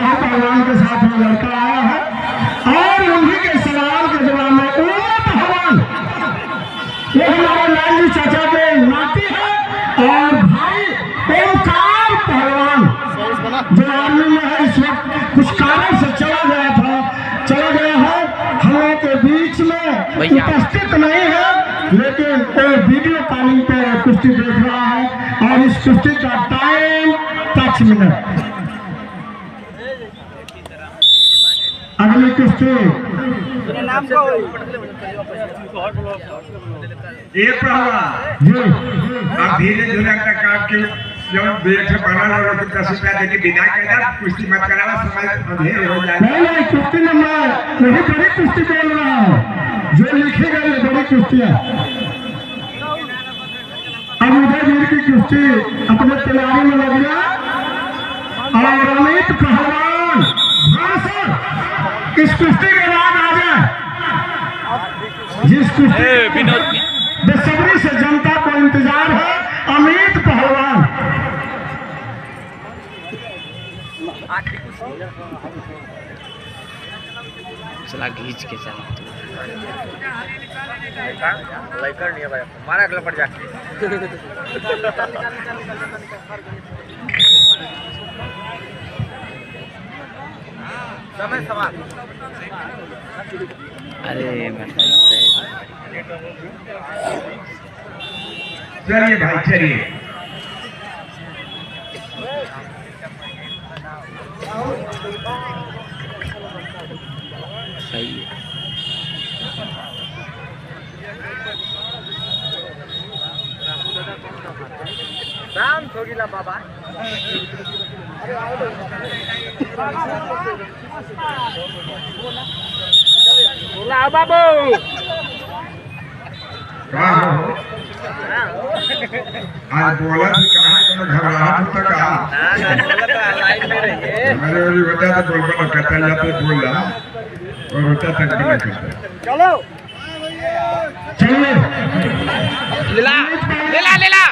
राहुल पहलवान के साथ में लड़का आया है और उन्हीं के सवाल के जवाब में पहलवान ये हमारे लाल जी चाचा के नाती है और भाई ओमकार पहलवान जो आर्मी में है, इस वक्त कुछ कारण से चला गया है, हम लोगों के बीच में उपस्थित नहीं है, लेकिन वो वीडियो कॉलिंग पे कुश्ती देख रहा है और इस कुश्ती का टाइम 5 मिनट। अगली कुश्ती एक जी आप धीरे धीरे काम के जब बैठ बना लो तो 10 रुपया देके विदा कर दे, कुश्ती मत करावा, समय अंधेर हो जाए। नहीं कुश्ती में मैं वही बड़ी कुश्ती बोल रहा हूँ जो लिखी गई है, बड़ी कुश्तियाँ। अब उदयवीर की कुश्ती अपने तैयारी में लग गया और अमित पहलवान भाषण इस कुश्ती के बाद आ जाए। जिस कुश्ती बेसब्री से जनता को इंतजार है, अमित पहलवान। चला घींच के चला लाइकर नहीं है भाई, मारा अगला पड़ जाके समय सवाल। अरे चलिए भाई चलिए। सही है। राम छोड़ीला बाबा बोला बाबू आज बोला भी कहाँ कहाँ घबराहट होता कहाँ हमारे वाली वजह तो बोल बोला कहता जाते बोल रहा और होता तक भी नहीं करता। चलो चलिए लेला लेला लेला